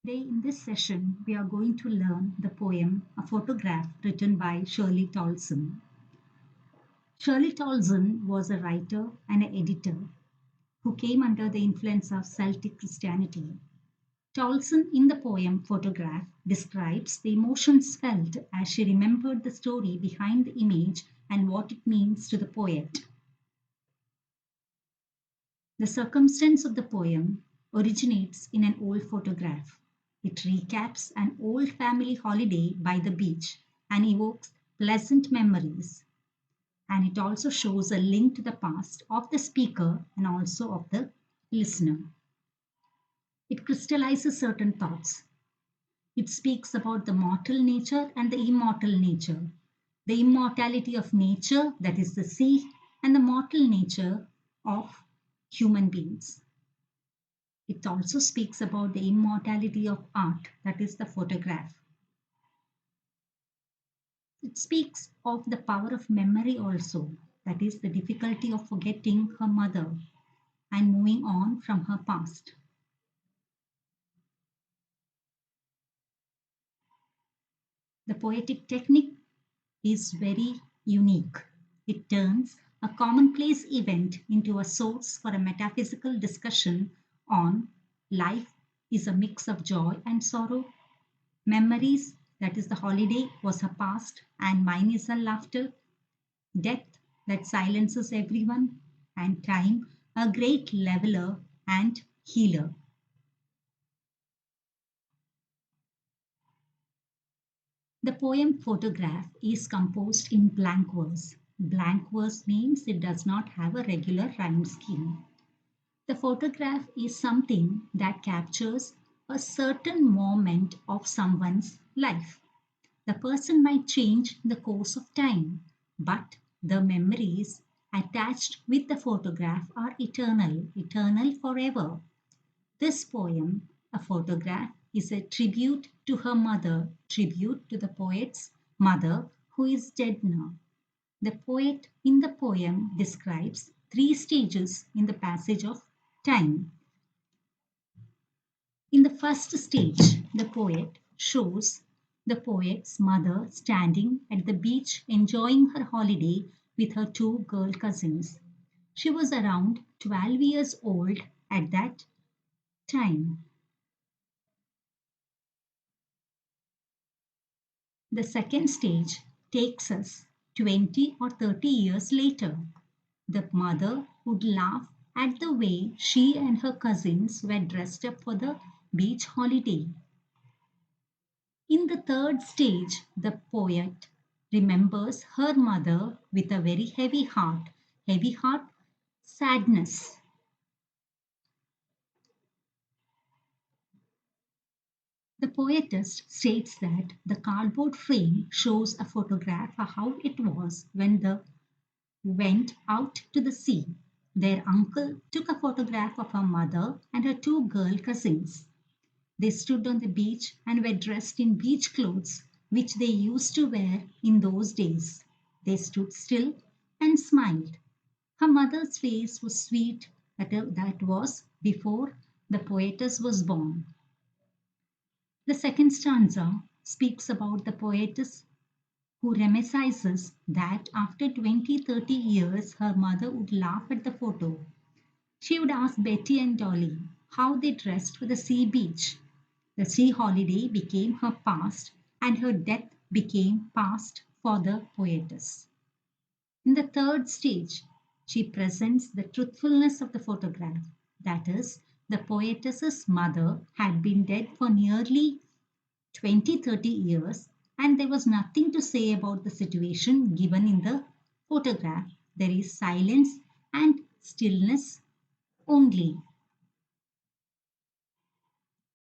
Today, in this session, we are going to learn the poem A Photograph written by Shirley Toulson. Shirley Toulson was a writer and an editor who came under the influence of Celtic Christianity. Toulson, in the poem Photograph, describes the emotions felt as she remembered the story behind the image and what it means to the poet. The circumstance of the poem originates in an old photograph. It recaps an old family holiday by the beach and evokes pleasant memories. And it also shows a link to the past of the speaker and also of the listener. It crystallizes certain thoughts. It speaks about the mortal nature and the immortal nature. The immortality of nature, that is the sea, and the mortal nature of human beings. It also speaks about the immortality of art, that is the photograph. It speaks of the power of memory also, that is the difficulty of forgetting her mother and moving on from her past. The poetic technique is very unique. It turns a commonplace event into a source for a metaphysical discussion on life is a mix of joy and sorrow. Memories, that is the holiday, was her past, and mine is her laughter. Death, that silences everyone, and time, a great leveler and healer. The poem Photograph is composed in blank verse. Blank verse means it does not have a regular rhyme scheme. The photograph is something that captures a certain moment of someone's life. The person might change in the course of time, but the memories attached with the photograph are eternal, eternal forever. This poem, A Photograph, is a tribute to her mother, tribute to the poet's mother who is dead now. The poet in the poem describes three stages in the passage of time. In the first stage, the poet shows the poet's mother standing at the beach enjoying her holiday with her two girl cousins. She was around 12 years old at that time. The second stage takes us 20 or 30 years later. The mother would laugh at the way she and her cousins were dressed up for the beach holiday. In the third stage, the poet remembers her mother with a very heavy heart, sadness. The poetess states that the cardboard frame shows a photograph of how it was when they went out to the sea. Their uncle took a photograph of her mother and her two girl cousins. They stood on the beach and were dressed in beach clothes, which they used to wear in those days. They stood still and smiled. Her mother's face was sweet, that was before the poetess was born. The second stanza speaks about the poetess who reminisces that after 20-30 years her mother would laugh at the photo. She would ask Betty and Dolly how they dressed for the sea beach. The sea holiday became her past and her death became past for the poetess. In the third stage, she presents the truthfulness of the photograph. That is, the poetess's mother had been dead for nearly 20-30 years, and there was nothing to say about the situation given in the photograph. There is silence and stillness only.